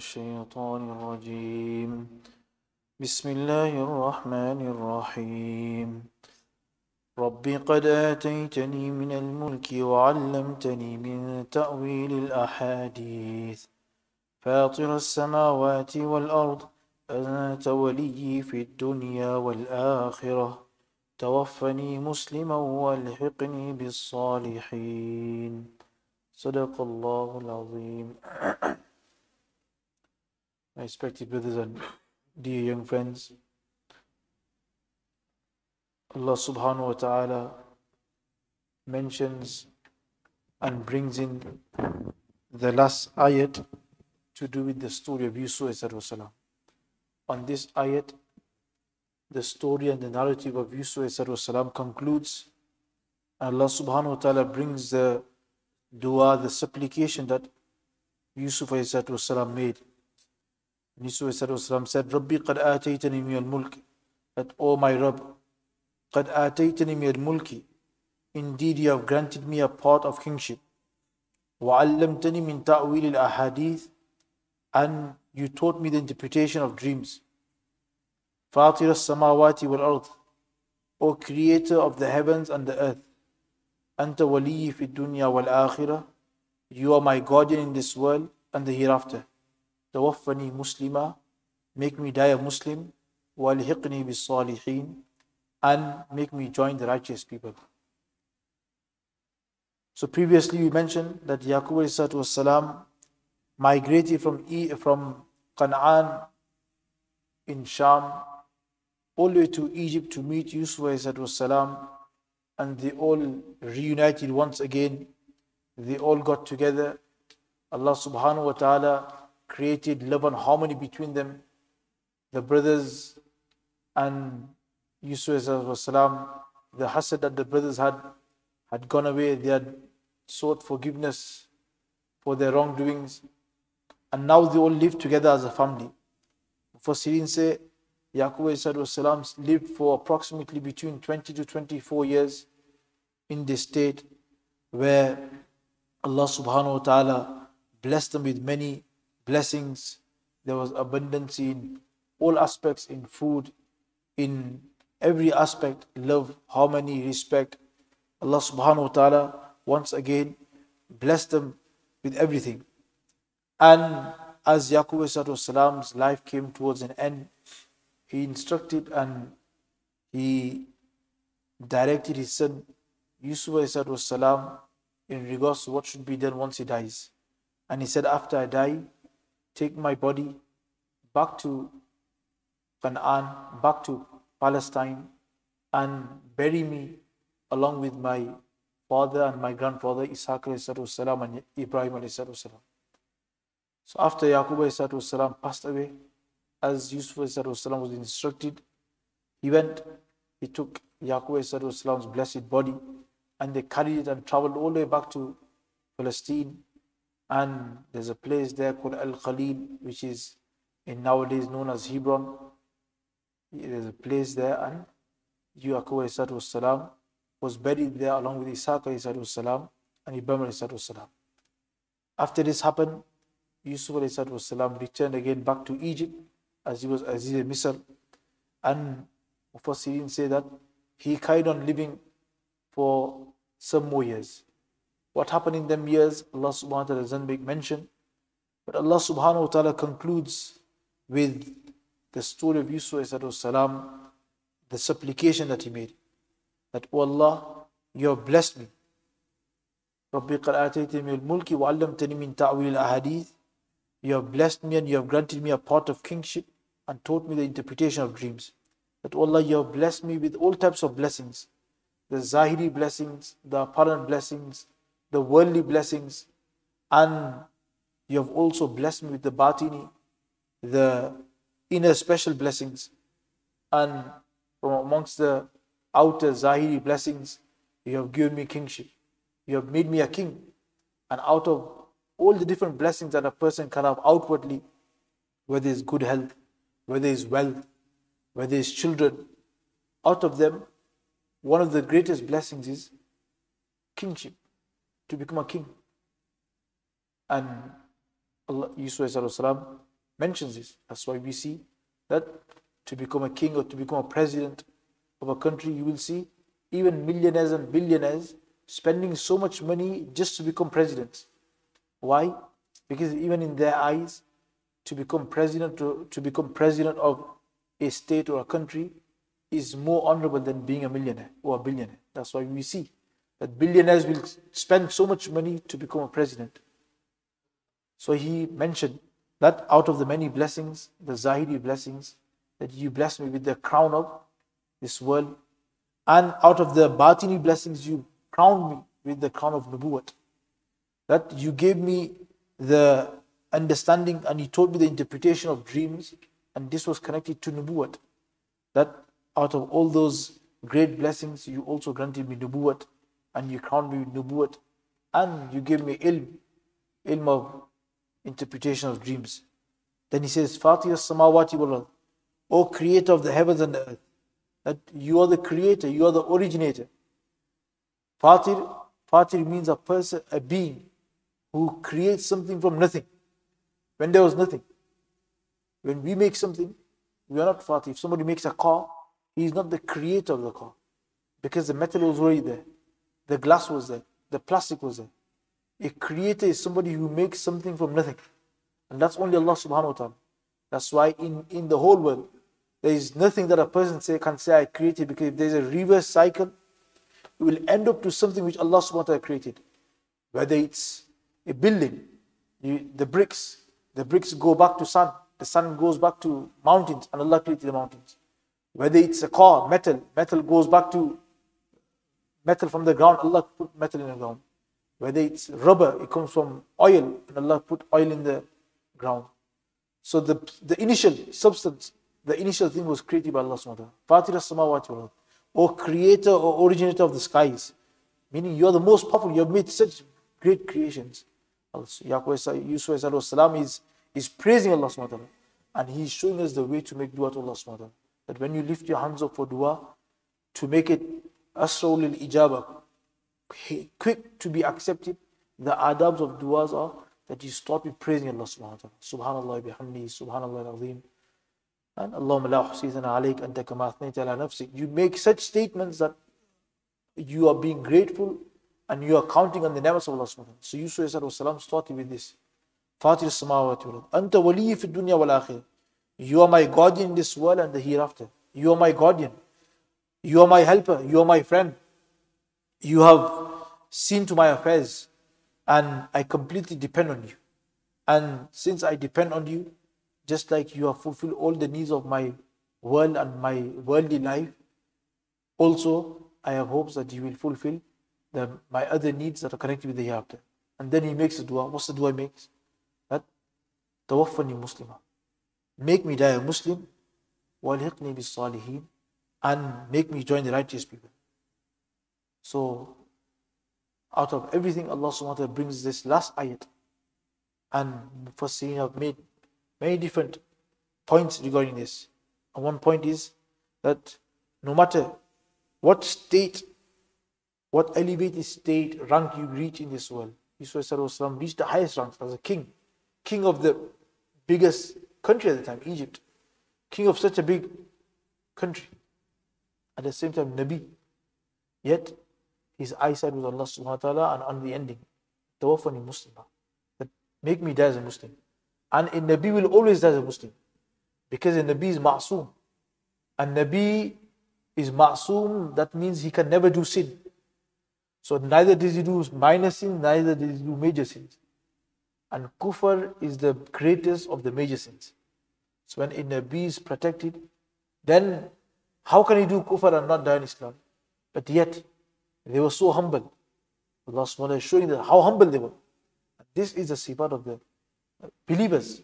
الشيطان الرجيم بسم الله الرحمن الرحيم رب قد آتيتني من الملك وعلمتني من تأويل الأحاديث فاطر السماوات والأرض أنت ولي في الدنيا والآخرة توفني مسلما والحقني بالصالحين صدق الله العظيم. My respected brothers and dear young friends, Allah subhanahu wa ta'ala mentions and brings in the last ayat to do with the story of Yusuf ﷺ. On this ayat, the story and the narrative of Yusuf ﷺ concludes. Allah subhanahu wa ta'ala brings the dua, the supplication that Yusuf ﷺ made. Yusuf ﷺ said, Rabbi qad ataytani min al-mulk, that, O my Rabb, qad ataytani min al-mulki, indeed you have granted me a part of kingship. Wa allamtani min ta'wil al-ahadith, and you taught me the interpretation of dreams. Fatir as-samawati wal-ard, O creator of the heavens and the earth. Anta waliyi fi dunya wal-akhirah, you are my guardian in this world and the hereafter. Tawaffani muslima, make me die a Muslim, walhiqni bis salihin, and make me join the righteous people. So previously we mentioned that Yaqub ﷺ migrated from Canaan in Sham all the way to Egypt to meet Yusuf ﷺ, and they all reunited once again. They all got together. Allah subhanahu wa ta'ala created love and harmony between them. The brothers and Yusuf ﷺ, the hasad that the brothers had gone away. They had sought forgiveness for their wrongdoings, and now they all live together as a family. Mufassirin say Yaqub ﷺ lived for approximately between 20 to 24 years in this state where Allah subhanahu wa ta'ala blessed them with many blessings. There was abundance in all aspects, in food, in every aspect, love, harmony, respect. Allah subhanahu wa ta'ala once again blessed them with everything. And as Yaqub ﷺ's life came towards an end, he instructed and he directed his son Yusuf ﷺ in regards to what should be done once he dies. And he said, after I die, take my body back to Canaan, back to Palestine, and bury me along with my father and my grandfather Ishaq ﷺ and Ibrahim ﷺ. So after Yaqub ﷺ passed away, as Yusuf ﷺ was instructed, he took Yaqub ﷺ's blessed body, and they carried it and traveled all the way back to Palestine. And there's a place there called Al-Khalil, which is nowadays known as Hebron. There's a place there, and Yaqub ﷺ was buried there along with Ishaq ﷺ and Ibrahim ﷺ. After this happened, Yusuf ﷺ returned again back to Egypt as he was Aziz Misr. And Mufassirin say that he carried on living for some more years. What happened in them years, Allah subhanahu wa ta'ala doesn't make mention. But Allah subhanahu wa ta'ala concludes with the story of Yusuf ﷺ, the supplication that he made. That, O Allah, you have blessed me. Rabbi qad ataytani min al-mulki wa 'allamtani min ta'wil al-ahadith. You have blessed me and you have granted me a part of kingship and taught me the interpretation of dreams. That, O Allah, you have blessed me with all types of blessings. The zahiri blessings, the apparent blessings, the worldly blessings, and you have also blessed me with the batini, the inner special blessings. And from amongst the outer zahiri blessings, you have given me kingship. You have made me a king. And out of all the different blessings that a person can have outwardly, whether it's good health, whether it's wealth, whether it's children, out of them, one of the greatest blessings is kingship, to become a king. And Allah, Yusuf ﷺ mentions this. That's why we see that to become a king or to become a president of a country, you will see even millionaires and billionaires spending so much money just to become presidents. Why? Because even in their eyes, to become president of a state or a country is more honorable than being a millionaire or a billionaire. That's why we see that billionaires will spend so much money to become a president. So he mentioned that out of the many blessings, the Zahiri blessings, that you blessed me with the crown of this world, and out of the Batini blessings, you crowned me with the crown of Nubuwwat. That you gave me the understanding and you taught me the interpretation of dreams, and this was connected to Nubuwwat. That out of all those great blessings, you also granted me Nubuwwat, and you crowned me with Nubuwwat, and you gave me ilm of interpretation of dreams. Then he says, Fatih as-samawati wal-ard, O creator of the heavens and the earth, that you are the creator, you are the originator. Fatir means a person, a being who creates something from nothing, when there was nothing. When we make something, we are not Fatir. If somebody makes a car, he is not the creator of the car, because the metal was already there, the glass was there, the plastic was there. A creator is somebody who makes something from nothing, and that's only Allah subhanahu wa ta'ala. That's why in the whole world, there is nothing that a person can say I created, because if there is a reverse cycle, it will end up to something which Allah subhanahu wa ta'ala created. Whether it's a building, the bricks go back to sun, the sun goes back to mountains, and Allah created the mountains. Whether it's a car, metal goes back to metal from the ground, Allah put metal in the ground. Whether it's rubber, it comes from oil, and Allah put oil in the ground. So the initial substance, the initial thing was created by Allah subhanahu wa ta'ala. Fatir as-samawati wal ard, O creator or originator of the skies. Meaning you are the most powerful, you have made such great creations. Yusuf is praising Allah subhanahu wa ta'ala, and he is showing us the way to make dua to Allah subhanahu wa ta'ala. That when you lift your hands up for dua, to make it asraw lil ijaba, quick to be accepted, the adabs of duas are that you start with praising Allah subhanahu wa ta'ala. Subhanallah bihamdihi, subhanallah al-azim. And Allahumma la uhsi thana alayk anta kama athnayta ala nafsik. You make such statements that you are being grateful and you are counting on the ni'mas of Allah subhanahu wa ta'ala. So Yusuf started with this. Fatir as-samawati wal ard, anta waliyyi fi dunya wal akhirah. You are my guardian in this world and the hereafter. You are my guardian. You are my helper. You are my friend. You have seen to my affairs, and I completely depend on you. And since I depend on you, just like you have fulfilled all the needs of my world and my worldly life, also I have hopes that you will fulfill my other needs that are connected with the hereafter. And then he makes a dua. What's the dua he makes? That tawaffani muslima, make me die a Muslim, walhiqni bis salihin, and make me join the righteous people. So out of everything, Allah subhanahu wa ta'ala brings this last ayat, and Mufassirin have made many different points regarding this. And one point is that no matter what state, what elevated state, rank you reach in this world, Yusuf reached the highest ranks as a king of the biggest country at the time, Egypt, king of such a big country, at the same time Nabi, yet his eyesight was Allah subhanahu wa ta'ala, and on the ending, tawaffani muslima, that make me die as a Muslim. And a Nabi will always die as a Muslim, because a Nabi is ma'soom. And Nabi is ma'soom, that means he can never do sin. So neither does he do minor sins, neither does he do major sins. And kufr is the greatest of the major sins. So when a Nabi is protected, then how can he do kufr and not die in Islam? But yet, they were so humble. Allah subhanahu wa ta'ala is showing them how humble they were. This is the sifat of the believers,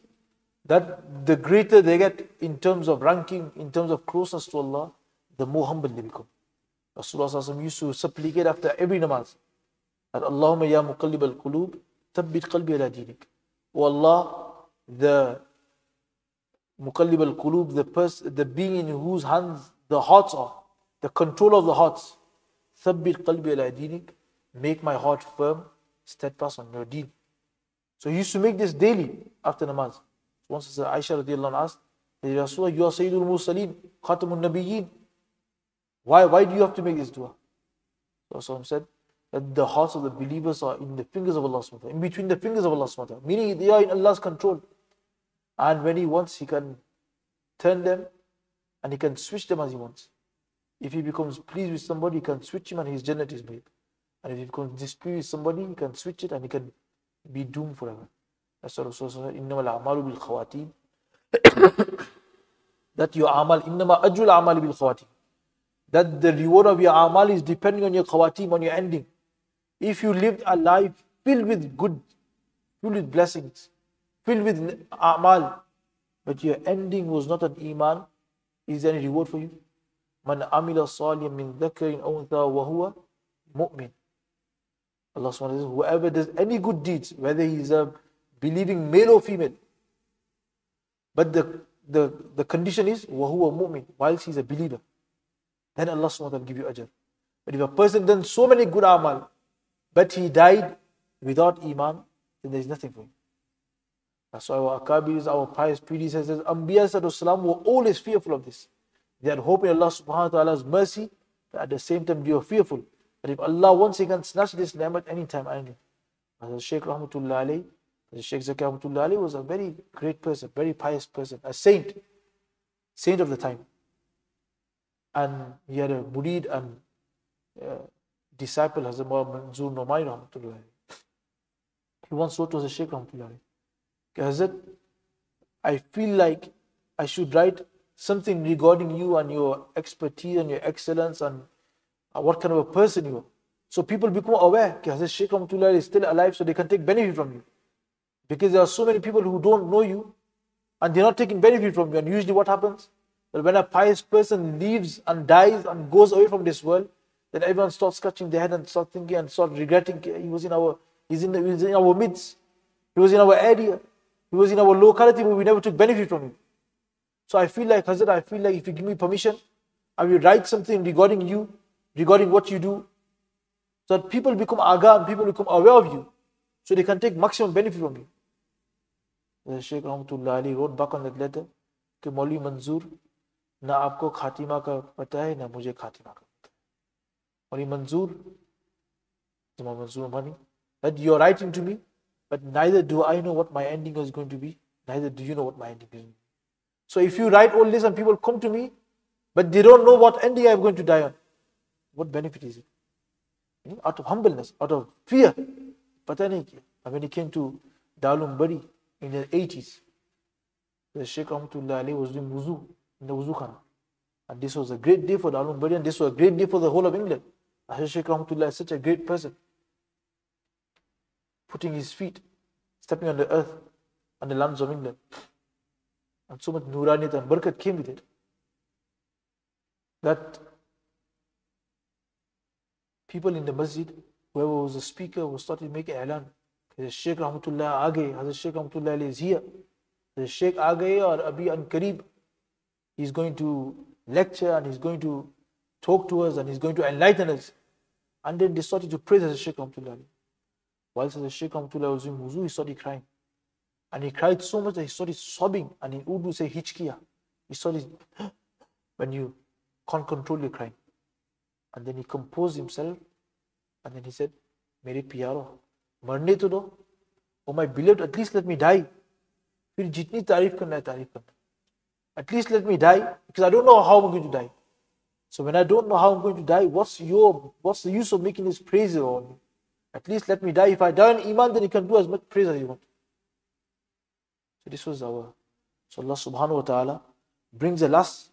that the greater they get in terms of ranking, in terms of closeness to Allah, the more humble they become. Rasulullah used to supplicate after every namaz that Allahumma ya muqallib al-qulub, thabbit qalbi ala dinik. O Allah, the muqallib al-qulub, the being in whose hands the hearts are, the control of the hearts, thabbit qalbi ala dinik, make my heart firm, steadfast on your deen. So he used to make this daily after namaz. once Aisha radiallahu anha asked, Ya Rasulullah, you are Sayyidul Mursaleen, Khatamun Nabiyyin. Why do you have to make this dua? So Rasulullah said that the hearts of the believers are in the fingers of Allah subhanahu wa ta'ala, in between the fingers of Allah subhanahu wa ta'ala, meaning they are in Allah's control. And when He wants, He can turn them and He can switch them as He wants. If He becomes pleased with somebody, He can switch him and his Jannat is made. And if He becomes displeased with somebody, He can switch it and he can be doomed forever. That's what Rasulullah said, إِنَّمَا الْأَعْمَالُ بِالْخَوَاتِيمِ. That your amal, إِنَّمَا أَجْرُ الْأَعْمَالِ بِالْخَوَاتِيمِ. That the reward of your amal is depending on your khawatim, on your ending. If you lived a life filled with good, filled with blessings, filled with amal, but your ending was not an iman, is there any reward for you? Man amila saliyan min dhakarin aw untha wa huwa mu'min. Allah subhanahu wa ta'ala says, whoever does any good deeds, whether he is a believing male or female, but the condition is wa huwa mu'min, whilst he is a believer, then Allah subhanahu wa ta'ala will give you ajr. But if a person done so many good amal, but he died without iman, then there is nothing for him. That's why our akabirs, our pious predecessors, Anbiya sallallahu were always fearful of this. They had hope in Allah subhanahu wa ta'ala's mercy, but at the same time they were fearful that if Allah wants, He can snatch this ni'mat anytime, anything. As Shaykh Rahmatullah alayhi, Shaykh Zaki Rahmatullah alayhi was a very great person, very pious person, a saint of the time. And he had a murid and disciple, Hazrat Manzoor Nomai Rahmatullah alayhi. He once wrote to the Shaykh Rahmatullah alayhi, Hazrat, I feel like I should write something regarding you and your expertise and your excellence and what kind of a person you are. So people become aware that Hazrat Shaykh Rahmatullah is still alive, so they can take benefit from you. Because there are so many people who don't know you and they're not taking benefit from you. And usually what happens? That when a pious person leaves and dies and goes away from this world, then everyone starts scratching their head and start thinking and start regretting. He was in our midst. He was in our area. He was in our locality, but we never took benefit from him. So I feel like, Hazrat, if you give me permission, I will write something regarding you, regarding what you do, so that people become aga and people become aware of you, so they can take maximum benefit from you. The Shaykh Rahmatullah Ali wrote back on that letter, कि मौलवी मंजूर ना आपको खातिमा का पता है ना मुझे खातिमा का पता है. मौलवी मंजूर, that you are writing to me, but neither do I know what my ending is going to be, neither do you know what my ending is going to be. So if you write all this and people come to me, but they don't know what ending I am going to die on, what benefit is it? Out of humbleness, out of fear. Pata nahi kiya. And when he came to Dalum Bari in the 80s, the Shaykh Rahmatullah Ali was doing wuzu in the wuzu khana. And this was a great day for Dalum Bari, and this was a great day for the whole of England. Shaykh Rahmatullah is such a great person. Putting his feet, stepping on the earth, on the lands of England. And so much nuraniyat and barakat came with it, that people in the masjid, whoever was the speaker, was started making i'lan. Shaykh Rahmatullah aa gaye, Hazrat Shaykh Rahmatullah is here. The Shaykh aa gaye or abhi an kareeb. He's going to lecture and he's going to talk to us and he's going to enlighten us. And then they started to praise Hazrat Shaykh Rahmatullah. Whilst Hazrat Shaykh Rahmatullah was in wuzu, he started crying. And he cried so much that he started sobbing. And in Urdu say hichkiya. He started, when you can't control your crying. And then he composed himself. And then he said, Mere pyaro, marne to do. Oh my beloved, at least let me die. Fir jitni tareef karna hai, tareef karna. At least let me die, because I don't know how I'm going to die. So when I don't know how I'm going to die, what's the use of making this praise on me? At least let me die. If I die in iman, then you can do as much praise as you want. So this was so Allah subhanahu wa ta'ala brings the last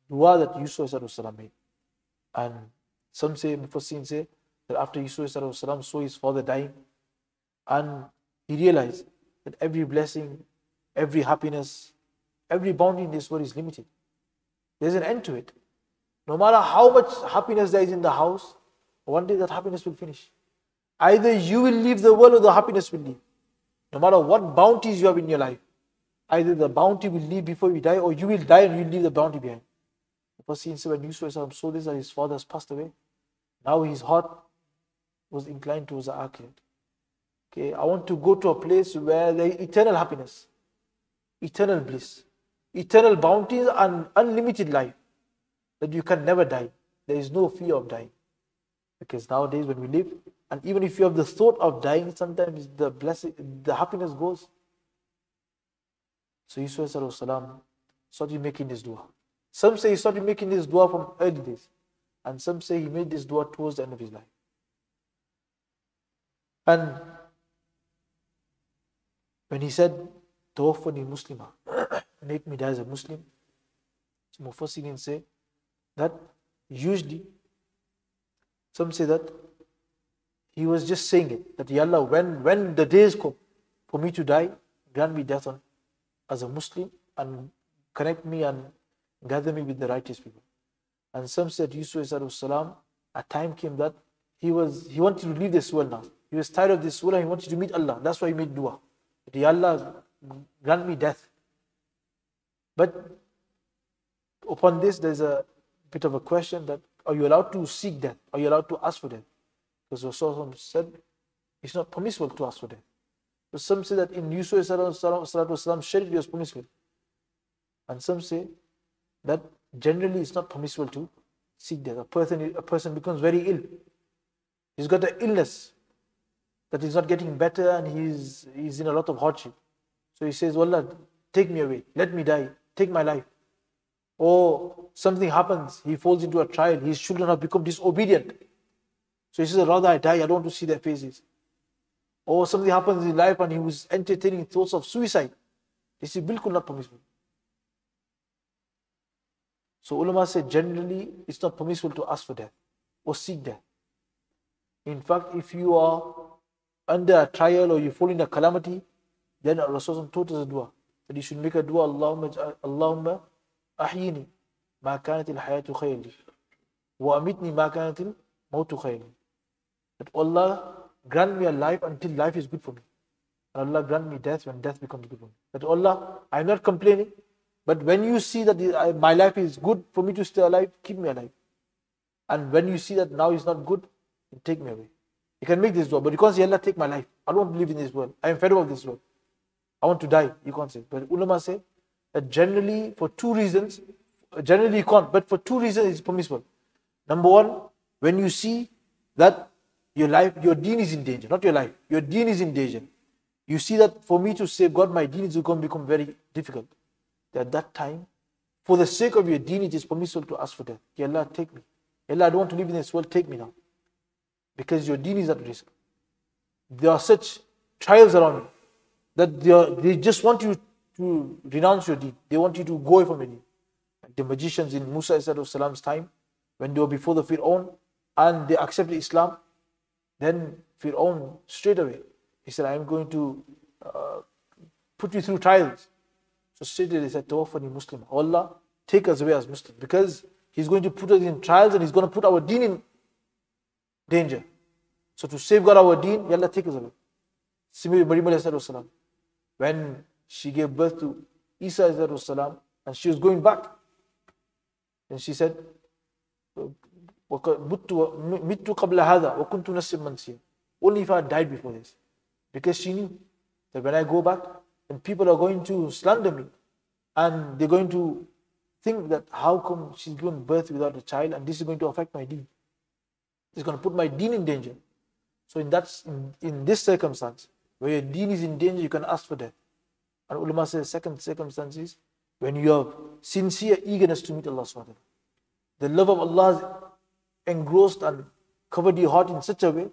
dua that Yusuf ﷺ made. And some say, Mufassirin say, that after Yusuf ﷺ saw his father dying, and he realized that every blessing, every happiness, every bounty in this world is limited. There's an end to it. No matter how much happiness there is in the house, one day that happiness will finish. Either you will leave the world or the happiness will leave. No matter what bounties you have in your life, either the bounty will leave before you die, or you will die and you will leave the bounty behind. Because when Yusuf saw this, that his father has passed away, now his heart was inclined towards the akhirat. Okay, I want to go to a place where there is eternal happiness. eternal bliss, eternal bounties, and unlimited life. That you can never die. There is no fear of dying. Because nowadays when we live, and even if you have the thought of dying, sometimes the blessing, the happiness goes. So Yusuf salam started making this dua. Some say he started making this dua from early days. And some say he made this dua towards the end of his life. And when he said, Tawaffani Muslima, make me die as a Muslim, so Mufassirin say that usually, some say that he was just saying it, that Ya Allah, when the days come for me to die, grant me death as a Muslim and connect me and gather me with the righteous people. And some said Yusuf salam, a time came that he wanted to leave this world now. He was tired of this world and he wanted to meet Allah. That's why he made dua. That Ya Allah, grant me death. But upon this, there's a bit of a question that, are you allowed to seek death? Are you allowed to ask for death? Because Rasulullah said it's not permissible to ask for death. But some say that in Yusuf Sharia it was permissible. And some say that generally it's not permissible to seek death. A person becomes very ill. He's got an illness that he's not getting better and he's in a lot of hardship. So he says, Allah, take me away. Let me die. Take my life. Or something happens, he falls into a trial, his children have become disobedient. So he says, rather I die, I don't want to see their faces. Or something happens in life and he was entertaining thoughts of suicide. This is bilkul not permissible. So ulama said generally it's not permissible to ask for death or seek death. In fact, if you are under a trial or you fall in a calamity, then Rasulullah taught us a dua. That you should make a dua, Allahumma ahyini ma kanat al-hayatu khayli wa amitni ma kanat al-mautu khayli. That Allah grant me a life until life is good for me. And Allah grant me death when death becomes good for me. That Allah, I'm not complaining, but when you see that my life is good for me to stay alive, keep me alive. And when you see that now it's not good, then take me away. You can make this dua, but you can't say, Allah, take my life. I don't want to live in this world. I am fed up of this world. I want to die. You can't say. But ulama say that generally for two reasons, generally you can't, but for two reasons it's permissible. Number one, when you see that your life, your deen is in danger, not your life, your deen is in danger. You see that for me to safeguard my deen is going to become very difficult. At that time, for the sake of your deen, it is permissible to ask for death. Ya Allah, take me. Ya Allah, I don't want to live in this world, take me now. Because your deen is at risk. There are such trials around you that they just want you to renounce your deen. They want you to go away from your deen. Like the magicians in Musa salam's time, when they were before the Fir'aun and they accepted Islam, then Fir'aun straight away, he said, I am going to put you through trials. So straight away they said, Tawaffani Muslim. Allah, take us away as Muslims. Because he's going to put us in trials and he's going to put our deen in danger. So to safeguard our deen, Ya Allah, take us away. Similarly, Maryam, when she gave birth to Isa and she was going back, and she said, only if I died before this. Because she knew that when I go back, then people are going to slander me. And they're going to think that how come she's given birth without a child and this is going to affect my deen. It's going to put my deen in danger. So in this circumstance, where your deen is in danger, you can ask for death. And ulama says second circumstance is when you have sincere eagerness to meet Allah subhanahu wa ta'ala. The love of Allah has engrossed and covered your heart in such a way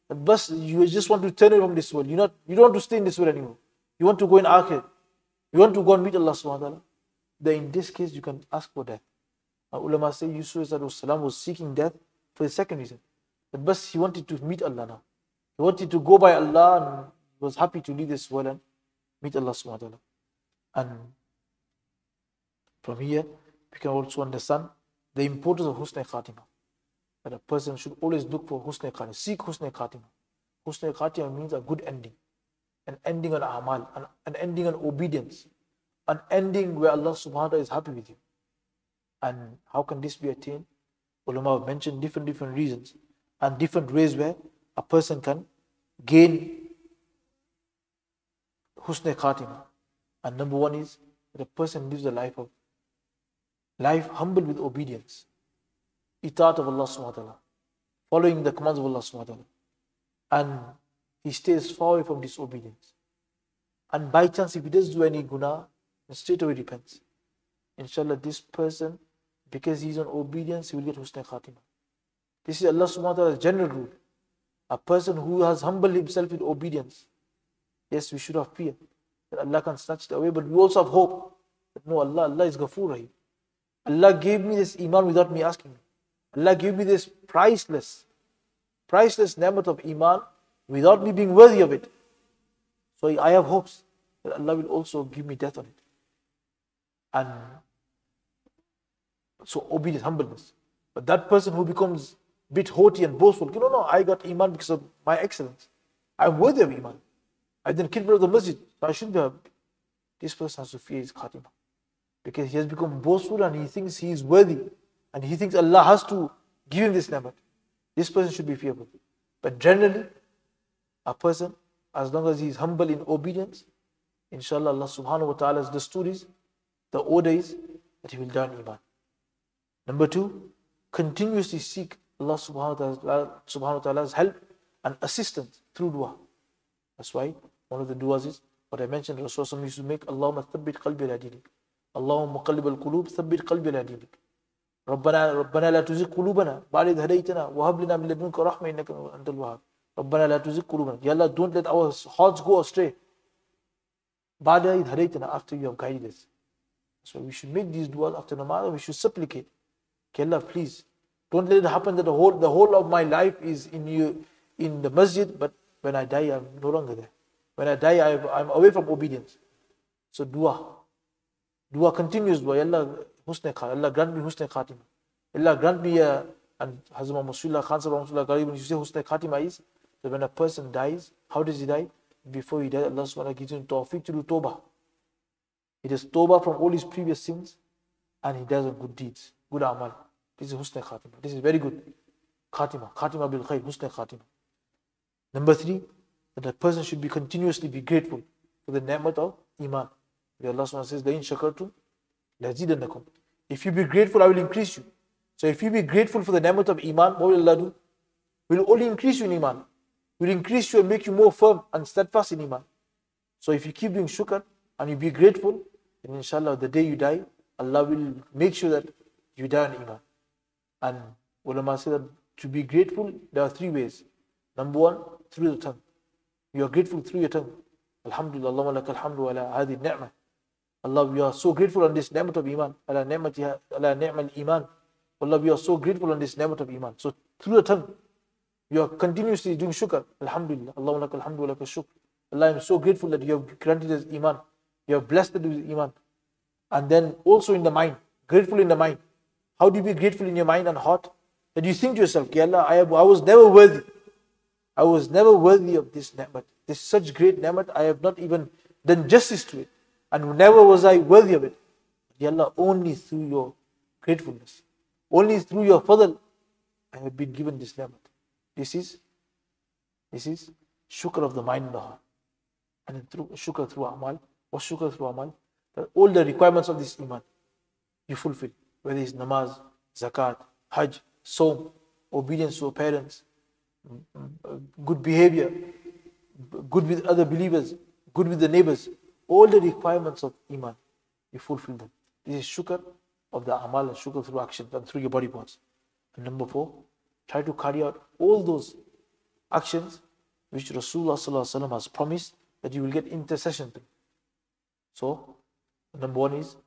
that you just want to turn away from this world. You don't want to stay in this world anymore. You want to go in akhir. You want to go and meet Allah subhanahu wa ta'ala. Then in this case, you can ask for death. And ulama say Yusuf was seeking death for the second reason. But he wanted to meet Allah now. He wanted to go by Allah and was happy to leave this world and meet Allah subhanahu wa ta'ala. And from here, we can also understand the importance of Husn Khatimah. That a person should always look for Husn Khatimah, seek Husn Khatimah. Husn Khatimah means a good ending. An ending on amal, an ending on obedience, an ending where Allah subhanahu wa ta'ala is happy with you. And how can this be attained? Ulama have mentioned different reasons and different ways where a person can gain Husn Khatimah. And number one is that a person lives a life humble with obedience, itaat of Allah subhanahu wa ta'ala, following the commands of Allah subhanahu wa ta'ala. And he stays far away from disobedience. And by chance, if he does do any guna, then straight away repents. Inshallah, this person, because he's on obedience, he will get husn khatimah. This is Allah subhanahu wa ta'ala's general rule. A person who has humbled himself with obedience, yes, we should have fear that Allah can snatch it away, but we also have hope that no, Allah is Ghafoor Rahim. Allah gave me this iman without me asking me. Allah gave me this priceless ni'mat of iman without me being worthy of it. So I have hopes that Allah will also give me death on it. And so obedience, humbleness. But that person who becomes a bit haughty and boastful, no, I got iman because of my excellence. I'm worthy of iman. I didn't kill of the masjid, so I should be happy. This person has to fear his khatimah. Because he has become boastful and he thinks he is worthy. And he thinks Allah has to give him this ni'mat. This person should be fearful. But generally, a person, as long as he is humble in obedience, inshallah, Allah subhanahu wa ta'ala's dastur is, the order is that he will die in iman. Number two, continuously seek Allah subhanahu wa ta'ala's help and assistance through dua. That's why one of the duas is what I mentioned, Rasulullah used to make, Allahumma thabbit qalbi ala dinik. Allahumma muqallib al-qulub, thabbit qalbi ala dinik. ربنا لا تزغ قلوبنا بعد إذ هديتنا وهب لنا من لدنك رحمة إنك أنت الوهاب. ربنا لا تزغ قلوبنا. Ya Allah, don't let our hearts go astray. بعد إذ هديتنا, after you have guided us. So we should make these duas after namaz. We should supplicate. Okay, Allah, please don't let it happen that the whole of my life is in the masjid, but when I die, I'm no longer there. When I die, I'm away from obedience. So dua continues. Dua, Allah, husn khatimah. Allah grant me husn khatimah. Allah grant me and Hazrat Masullah Khan Sahib Rahmatullah Garib, when you say husn khatimah is that when a person dies, how does he die? Before he dies, Allah subhanahu wa ta'ala gives him tawfiq to do tawbah. He does tawbah from all his previous sins and he does good deeds, good amal. This is husn khatimah. This is very good. Khatimah bil khair, husn khatimah. Number three, that a person should continuously be grateful for the ni'mat of iman. Where Allah subhanahu wa ta'ala says, لَإِن شَكَرْتُمْ لَزِيدَنَّكُمْ. If you be grateful, I will increase you. So if you be grateful for the ni'mat of iman, what will Allah do? He will only increase you in iman. He will increase you and make you more firm and steadfast in iman. So if you keep doing shukr and you be grateful, then inshallah the day you die, Allah will make sure that you die in iman. And ulama say that to be grateful, there are three ways. Number one, through the tongue. You are grateful through your tongue. Alhamdulillah, Allahumma laka alhamdu ala hadhi ni'mah. Allah, we are so grateful on this ni'mat of iman. Ala ni'mal iman. Allah, we are so grateful on this ni'mat of iman. So through the tongue, you are continuously doing shukr. Alhamdulillah, Allahumma laka alhamdu wa laka shukr. Allah, I am so grateful that you have granted us iman. You have blessed us with iman. And then also in the mind, grateful in the mind. How do you be grateful in your mind and heart? That you think to yourself, Ya Allah, I was never worthy. I was never worthy of this ni'mat. This such great ni'mat, I have not even done justice to it. And never was I worthy of it. Ya Allah, only through your gratefulness, only through your fadl, I have been given this ni'mat. This is shukr of the mind and the heart. And through shukr through amal, or shukr through amal, that all the requirements of this iman, you fulfill. Whether it's namaz, zakat, hajj, sawm, obedience to your parents, good behavior, good with other believers, good with the neighbors, all the requirements of iman, you fulfill them. This is shukr of the amal and shukr through action and through your body parts. And number four, try to carry out all those actions which Rasulullah sallallahu alaihi wasallam has promised that you will get intercession through. So, number one is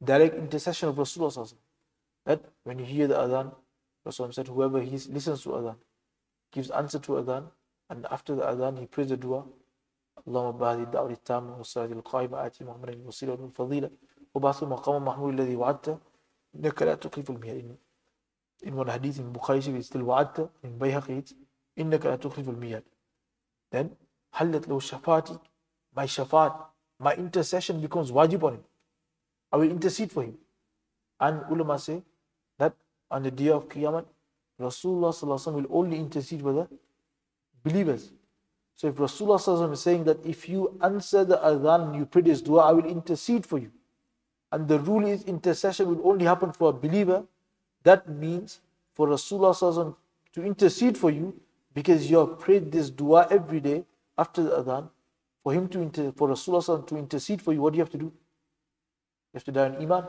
direct intercession of Rasulullah sallallahu alaihi wasallam. That when you hear the adhan, Rasulullah said, whoever listens to adhan, gives answer to adhan, and after the adhan he prays the dua, اللهم بهذه الدعوة التامة والصلاة القائمة آتي محمدا الوسيلة والفضيلة وبعث المقام المحمود الذي وعدته إنك لا تخلف الميعاد. In one hadith in Bukhari it's still وعدته, in Bayhaqi it's إنك لا تخلف الميعاد. Then حلت له شفاعتي, my shafaat, my intercession becomes wajib on him. I will intercede for him. And ulama say that on the day of Qiyamah, Rasulullah sallallahu alaihi wasallam will only intercede for the believers. So if Rasulullah sallallahu alaihi wasallam is saying that if you answer the adhan and you pray this dua, I will intercede for you. And the rule is intercession will only happen for a believer. That means for Rasulullah sallallahu alaihi wasallam to intercede for you, because you have prayed this dua every day after the adhan, for Rasulullah sallallahu alaihi wasallam to intercede for you, what do you have to do? You have to die on iman.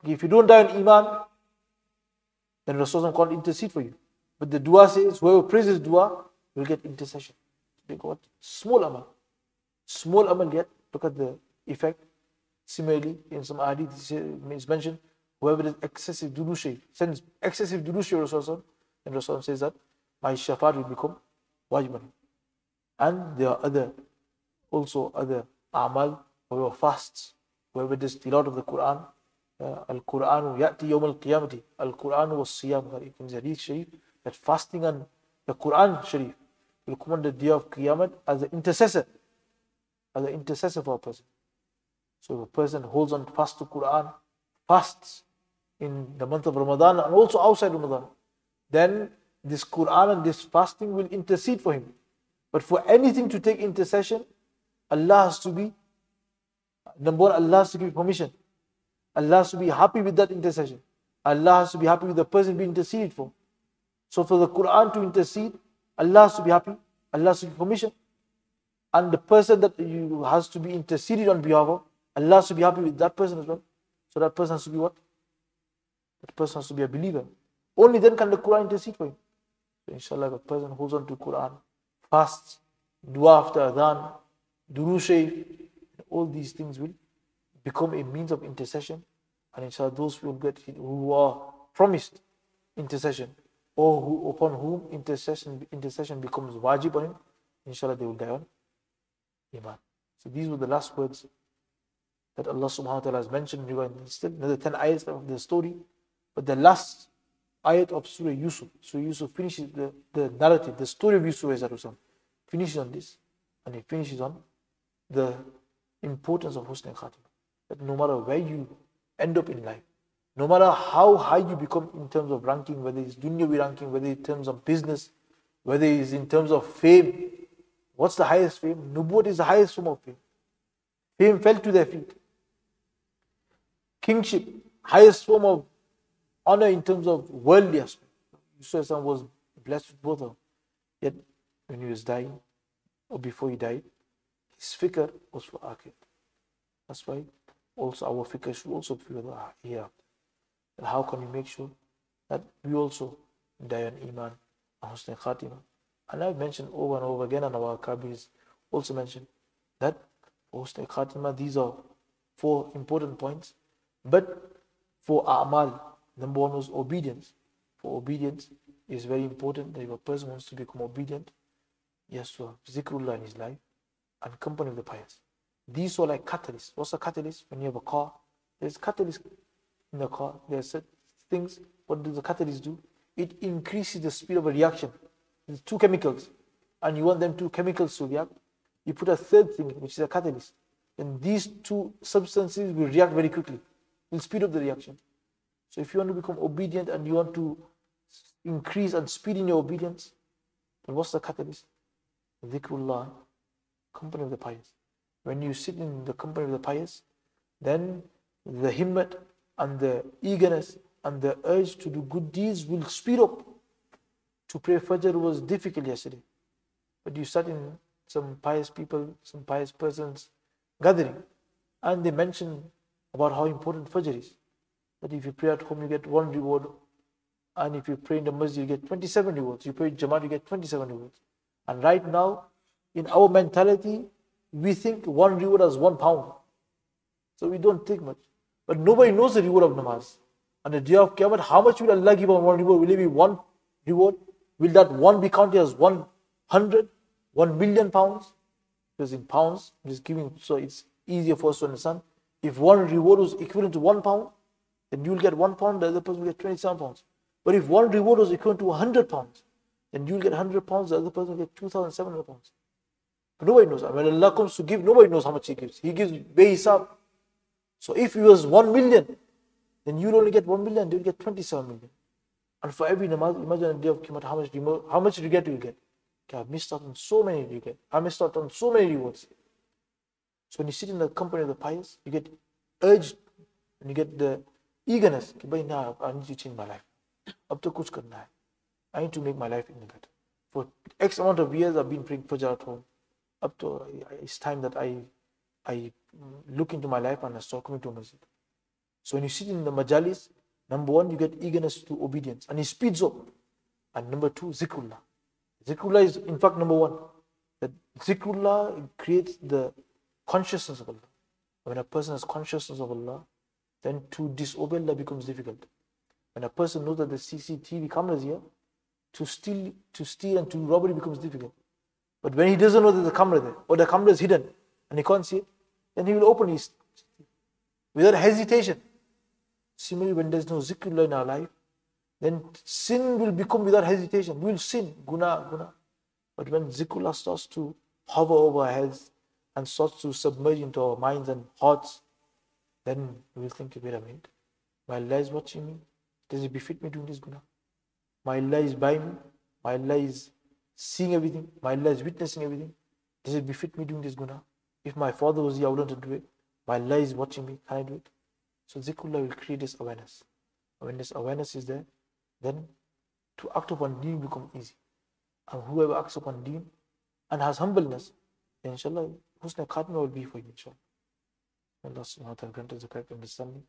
If you don't die on iman, then Rasulullah can't intercede for you. But the dua says, whoever prays this dua will get intercession. They got small amal. Small amal yet, look at the effect. Similarly, in some hadith, it's mentioned, whoever does excessive durood sharif, sends excessive durood sharif Rasulullah, and Rasulullah says that my shafaat will become wajib. And there are also other amal, whoever fasts, whoever does tilawat of the Quran, Al-Quranu ya'ti yawm al-qiyamati, Al-Quranu was siyam, in the hadith sharif, that fasting on the Quran sharif will come on the day of Qiyamah as an intercessor for a person. So if a person holds on fast to Quran, fasts in the month of Ramadan and also outside Ramadan, then this Quran and this fasting will intercede for him. But for anything to take intercession, Allah has to be, number one, Allah has to give permission. Allah has to be happy with that intercession. Allah has to be happy with the person being interceded for. So for the Quran to intercede, Allah has to be happy, Allah has to give permission. And the person that you has to be interceded on behalf of, Allah has to be happy with that person as well. So that person has to be what? That person has to be a believer. Only then can the Quran intercede for him. So inshallah, if a person holds on to Quran, fasts, dua after adhan, durood sharif, all these things will become a means of intercession. And inshallah, those will get who are promised intercession, or who upon whom intercession becomes wajib on him, inshallah they will die on iman. So these were the last words that Allah subhanahu wa ta'ala has mentioned regarding still another 10 ayats of the story. But the last ayat of Surah Yusuf, Surah Yusuf finishes the narrative, the story of Yusuf finishes on this, and it finishes on the importance of husn khatimah. That no matter where you end up in life, no matter how high you become in terms of ranking, whether it's dunyawi ranking, whether it's in terms of business, whether it's in terms of fame, what's the highest fame? Nubuwwat is the highest form of fame. Fame fell to their feet. Kingship, highest form of honor in terms of worldly aspect. Yusuf was blessed with both of them. Yet when he was dying, or before he died, his fikr was for akhirah. That's why also our fikr should also be for the hereafter. And how can we make sure that we also die on iman and husn khatimah? And I've mentioned over and over again, and our Kabis also mentioned that husn khatimah, these are 4 important points. But for a'mal, number 1 was obedience. For obedience is very important that if a person wants to become obedient, he has to have zikrullah in his life and company of the pious. These are like catalysts. What's a catalyst? When you have a car, there's catalyst in the car. There are certain things. What does the catalyst do? It increases the speed of a reaction. There's 2 chemicals, and you want them 2 chemicals to react. You put a third thing, which is a catalyst. And these 2 substances will react very quickly. Will speed up the reaction. So if you want to become obedient and you want to increase and speed in your obedience, then what's the catalyst? Dhikrullah, company of the pious. When you sit in the company of the pious, then the himmat and the eagerness and the urge to do good deeds will speed up. To pray Fajr was difficult yesterday, but you sat in some pious people, some pious persons gathering, and they mentioned about how important Fajr is. That if you pray at home, you get 1 reward, and if you pray in the masjid, you get 27 rewards. You pray in Jamaat, you get 27 rewards. And right now, in our mentality, we think 1 reward as £1. So we don't think much. But nobody knows the reward of namaz. On the day of Qiyamah, how much will Allah give on 1 reward? Will it be 1 reward? Will that 1 be counted as 100, 1 million pounds? Because in pounds, it is giving, so it's easier for us to understand. If 1 reward was equivalent to £1, then you will get £1, the other person will get 27 pounds. But if 1 reward was equivalent to £100, then you will get £100, the other person will get 2,700 pounds. But nobody knows. When Allah comes to give, nobody knows how much He gives. He gives bayhisab. So if it was 1 million, then you will only get 1 million, they will get 27 million. And for every namaz, imagine on the day of Qiyamah, how much regret you will get. Okay, I've missed out on so many regrets. I missed out on so many rewards. So when you sit in the company of the pious, you get urged and you get the eagerness. Okay, now I need to change my life. Ab to kuch karna hai. I need to make my life in the better. For X amount of years, I've been praying Fajr at home. Up to it's time that I look into my life and I start coming to a masjid. So when you sit in the majalis, number one, you get eagerness to obedience, and it speeds up. And number two, zikrullah. Zikrullah is, in fact, number one. That zikrullah creates the consciousness of Allah. When a person has consciousness of Allah, then to disobey Allah becomes difficult. When a person knows that the CCTV cameras here, to steal and to robbery becomes difficult. But when he doesn't know there's a camera there, or the camera is hidden, and he can't see it, then he will open his without hesitation. Similarly, when there's no zikrullah in our life, then sin will become without hesitation. We will sin, guna. But when zikrullah starts to hover over our heads and starts to submerge into our minds and hearts, then we will think, wait a minute, my Allah is watching me. Does it befit me doing this guna? My Allah is by me. My Allah is seeing everything. My Allah is witnessing everything. Does it befit me doing this guna? If my father was here, I wouldn't do it. My Allah is watching me. Can I do it? So zikrullah will create this awareness. When this awareness is there, then to act upon deen will become easy. And whoever acts upon deen and has humbleness, then inshallah, husna khatma will be for you, inshallah. Allah subhanahu wa ta'ala grant us the correct understanding.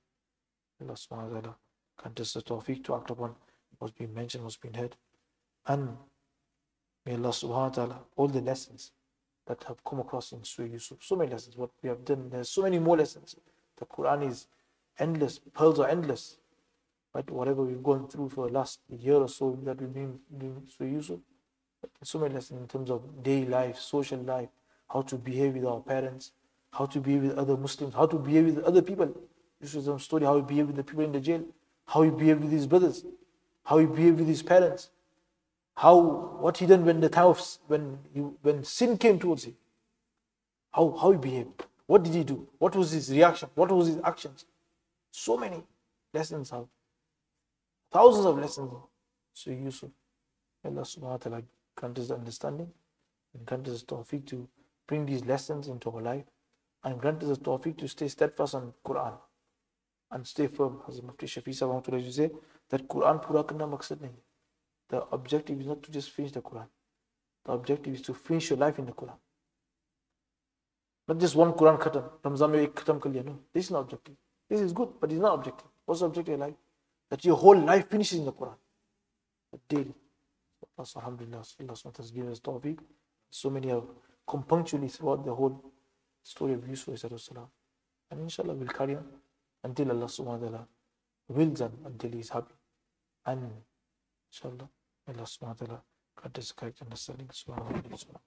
Allah subhanahu wa ta'ala grant us the tawfiq to act upon what's been mentioned, what's been heard. And may Allah subhanahu wa ta'ala, all the lessons that have come across in Surah Yusuf, so many lessons, what we have done, there's so many more lessons. The Quran is endless, pearls are endless. But whatever we've gone through for the last year or so that we've been doing Surah Yusuf, so many lessons in terms of daily life, social life, how to behave with our parents, how to behave with other Muslims, how to behave with other people. This was some story, how he behaved with the people in the jail, how he behaved with his brothers, how he behaved with his parents, what he done when the time of when sin came towards him, how he behaved, what did he do, what was his reaction, what was his actions. So many lessons have, thousands of lessons. So Yusuf, Allah subhanahu wa ta'ala grant us the understanding and grant us the tawfiq to bring these lessons into our life and grant us the tawfiq to stay steadfast on Quran and stay firm. As Mufti Shafi Saheb used to say, that Quran pura karna maqsad nahi. The objective is not to just finish the Quran. The objective is to finish your life in the Quran. Not just one Quran khatam, Ramzan mein ek khatam kar liya. No, this is not objective. This is good, but it's not objective. What's the objective of your life? That your whole life finishes in the Quran. But daily. Alhamdulillah, Allah has given us tawfiq. So many have come punctually throughout the whole story of Yusuf. And inshallah we'll carry on until Allah subhanahu wa ta'ala wills and until He is happy. And inshallah, Allah subhanahu wa ta'ala grant us correct understanding. Subhanallah.